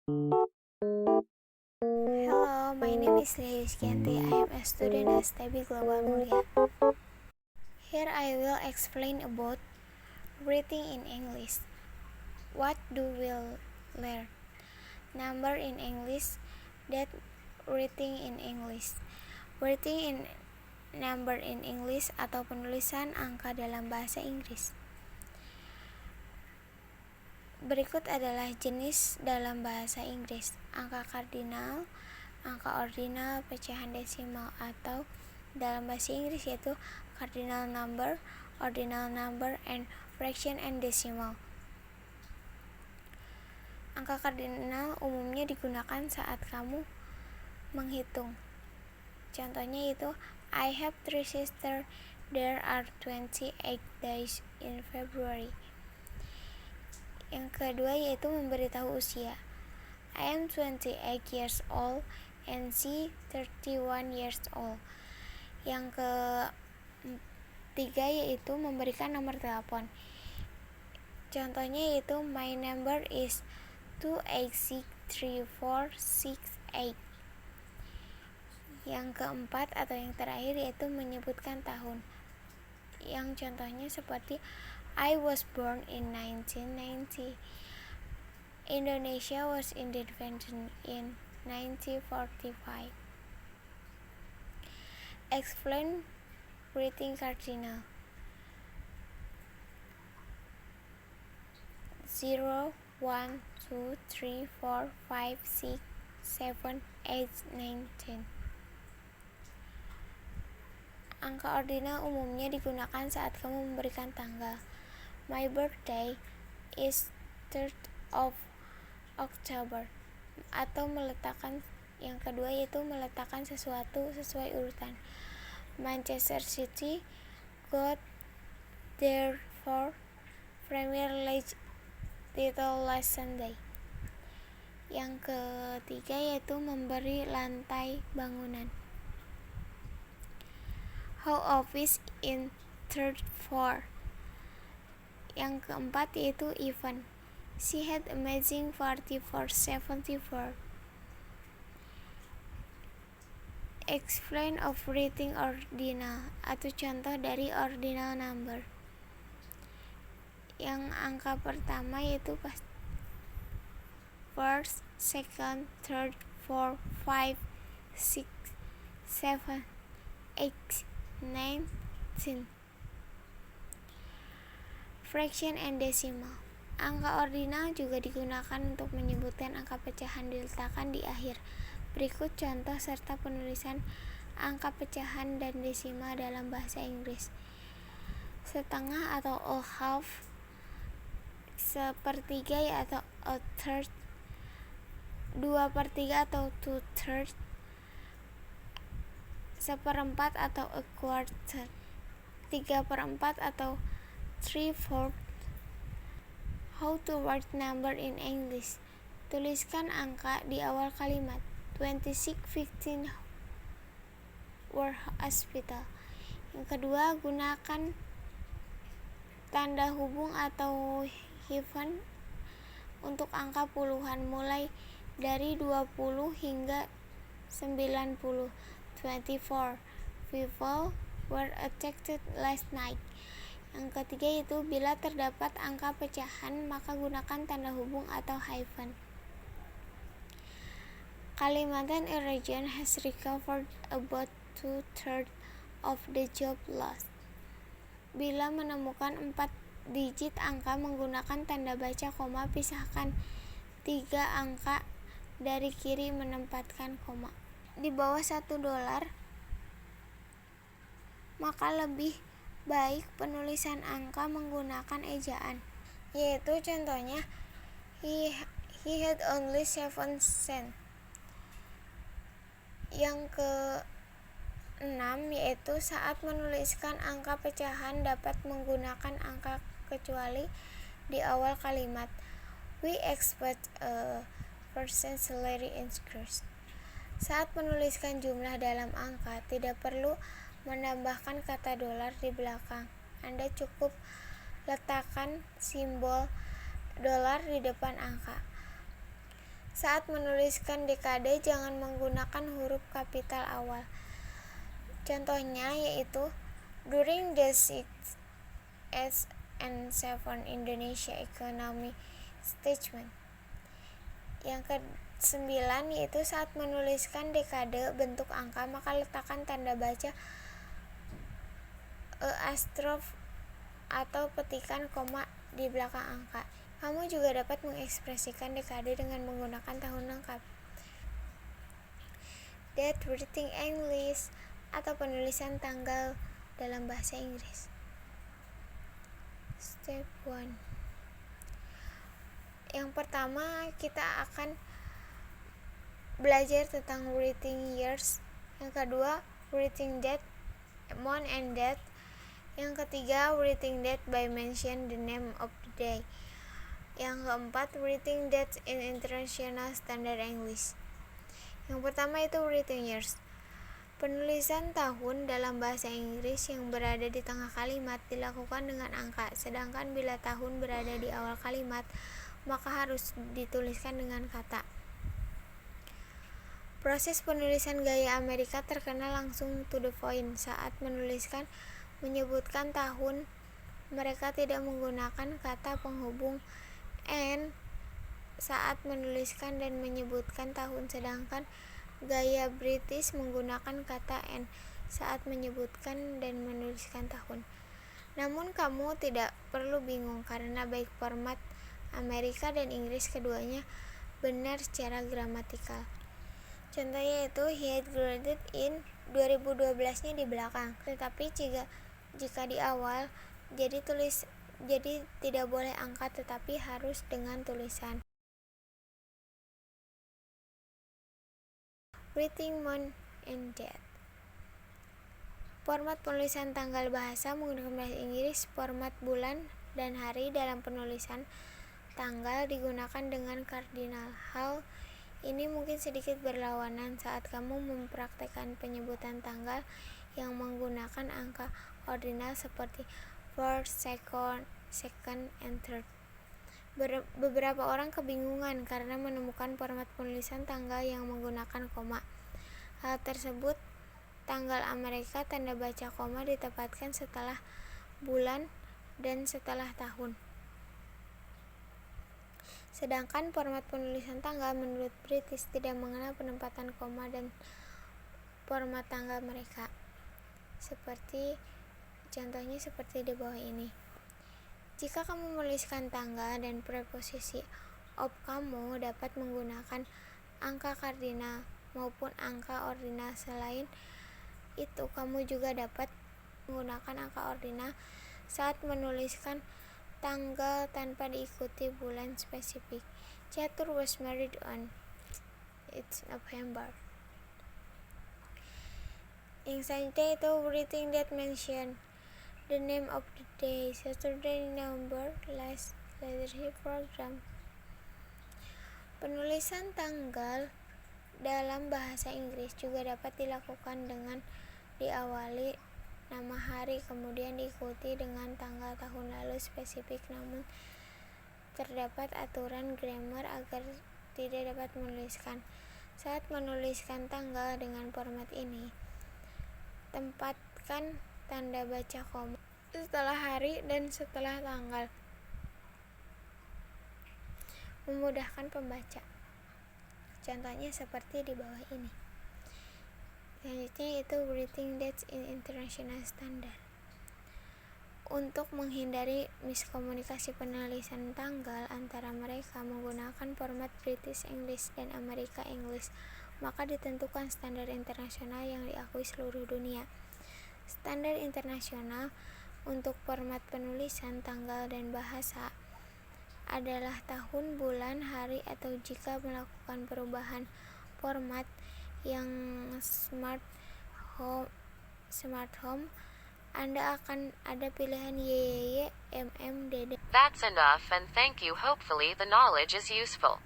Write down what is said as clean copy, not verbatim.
Hello, my name is Lia Yuskianti. I am a student at STB Global Mulia. Here I will explain about writing in English. What do we learn? Number in English, that writing in English. Writing in number in English atau penulisan angka dalam bahasa Inggris. Berikut adalah jenis dalam bahasa Inggris: angka kardinal, angka ordinal, pecahan desimal, atau dalam bahasa Inggris yaitu cardinal number, ordinal number, and fraction and decimal. Angka kardinal umumnya digunakan saat kamu menghitung. Contohnya itu I have 3 sisters. There are 28 days in February. Yang kedua yaitu memberitahu usia. I am 28 years old and she 31 years old. Yang ketiga yaitu memberikan nomor telepon. Contohnya yaitu my number is 2863468. Yang keempat atau yang terakhir yaitu menyebutkan tahun. Yang contohnya seperti I was born in 1990. Indonesia was independent in 1945. Explain writing cardinal. 0, 1, 2, 3, 4, 5, 6, 7, 8, 9, 10. Angka ordinal umumnya digunakan saat kamu memberikan tanggal. My birthday is 3rd of October. Atau meletakkan yang kedua yaitu meletakkan sesuatu sesuai urutan. Manchester City got their fourth Premier League title last Sunday. Yang ketiga yaitu memberi lantai bangunan. How office in third floor. Yang keempat yaitu event. She had amazing party for 74. Explain of writing ordinal atau contoh dari ordinal number. Yang angka pertama yaitu first, second, third, fourth, 5, 6, 7, 8, 9, 10. Fraction and decimal. Angka ordinal juga digunakan untuk menyebutkan angka pecahan diletakkan di akhir. Berikut contoh serta penulisan angka pecahan dan desimal dalam bahasa Inggris. Setengah atau a half, sepertiga atau a third, 2/3 atau 2/3, seperempat atau a quarter, 3/4 atau 3/4. How to write number in English. Tuliskan angka di awal kalimat. 2615 were hospital. Yang kedua, gunakan tanda hubung atau hyphen untuk angka puluhan mulai dari 20 hingga 90. 24 people were attacked last night. Yang ketiga yaitu bila terdapat angka pecahan maka gunakan tanda hubung atau hyphen. Kalimantan region has recovered about 2/3 of the job lost. Bila menemukan 4 digit angka menggunakan tanda baca koma, pisahkan 3 angka dari kiri menempatkan koma. Di bawah $1 maka lebih baik penulisan angka menggunakan ejaan, yaitu contohnya he had only 7 cents. Yang ke-6 yaitu saat menuliskan angka pecahan dapat menggunakan angka kecuali di awal kalimat. We expect a percent salary increase. Saat menuliskan jumlah dalam angka, tidak perlu menambahkan kata dolar di belakang. Anda cukup letakkan simbol dolar di depan angka. Saat menuliskan dekade, jangan menggunakan huruf kapital awal. Contohnya yaitu during the 6th, 8th, and 7th Indonesia Economy Statement. Yang ke-9 yaitu saat menuliskan dekade bentuk angka, maka letakkan tanda baca apostrophe atau petikan koma di belakang angka. Kamu juga dapat mengekspresikan dekade dengan menggunakan tahun lengkap. Date written English atau penulisan tanggal dalam bahasa Inggris. Step 1. Yang pertama, kita akan belajar tentang writing years. Yang kedua, writing date, month and date. Yang ketiga, writing date by mention the name of the day. Yang keempat, writing dates in International Standard English. Yang pertama itu writing years. Penulisan tahun dalam bahasa Inggris yang berada di tengah kalimat dilakukan dengan angka, sedangkan bila tahun berada di awal kalimat, maka harus dituliskan dengan kata. Proses penulisan gaya Amerika terkenal langsung to the point. Saat menyebutkan tahun, mereka tidak menggunakan kata penghubung and saat menuliskan dan menyebutkan tahun, sedangkan gaya British menggunakan kata and saat menyebutkan dan menuliskan tahun. Namun kamu tidak perlu bingung karena baik format Amerika dan Inggris keduanya benar secara gramatikal. Contohnya itu he had graduated in 2012-nya di belakang. Tetapi jika di awal jadi tidak boleh angka tetapi harus dengan tulisan. Writing month and date. Format penulisan tanggal bahasa menggunakan bahasa Inggris. Format bulan dan hari dalam penulisan tanggal digunakan dengan kardinal. Hal ini mungkin sedikit berlawanan saat kamu mempraktekkan penyebutan tanggal yang menggunakan angka ordinal seperti first, second, and third. Beberapa orang kebingungan karena menemukan format penulisan tanggal yang menggunakan koma. Hal tersebut, tanggal Amerika tanda baca koma ditempatkan setelah bulan dan setelah tahun. Sedangkan format penulisan tanggal menurut British tidak mengenal penempatan koma dan format tanggal mereka. Contohnya seperti di bawah ini. Jika kamu menuliskan tanggal dan preposisi of, kamu dapat menggunakan angka kardinal maupun angka ordinal. Selain itu, kamu juga dapat menggunakan angka ordinal saat menuliskan tanggal tanpa diikuti bulan spesifik. Catur was married on it's November. Yang selanjutnya itu writing date mention the name of the day, Saturday, November, last leadership program. Penulisan tanggal dalam bahasa Inggris juga dapat dilakukan dengan diawali nama hari kemudian diikuti dengan tanggal tahun lalu spesifik, namun terdapat aturan grammar agar tidak dapat menuliskan. Saat menuliskan tanggal dengan format ini, tempatkan tanda baca koma setelah hari dan setelah tanggal, memudahkan pembaca. Contohnya seperti di bawah ini. Selanjutnya itu writing dates in International Standard. Untuk menghindari miskomunikasi penulisan tanggal antara mereka menggunakan format British English dan Amerika English, maka ditentukan standar internasional yang diakui seluruh dunia. Standar internasional untuk format penulisan tanggal dan bahasa adalah tahun, bulan, hari, atau jika melakukan perubahan format yang smart home, Anda akan ada pilihan YYY, MM, DD. That's enough and thank you. Hopefully the knowledge is useful.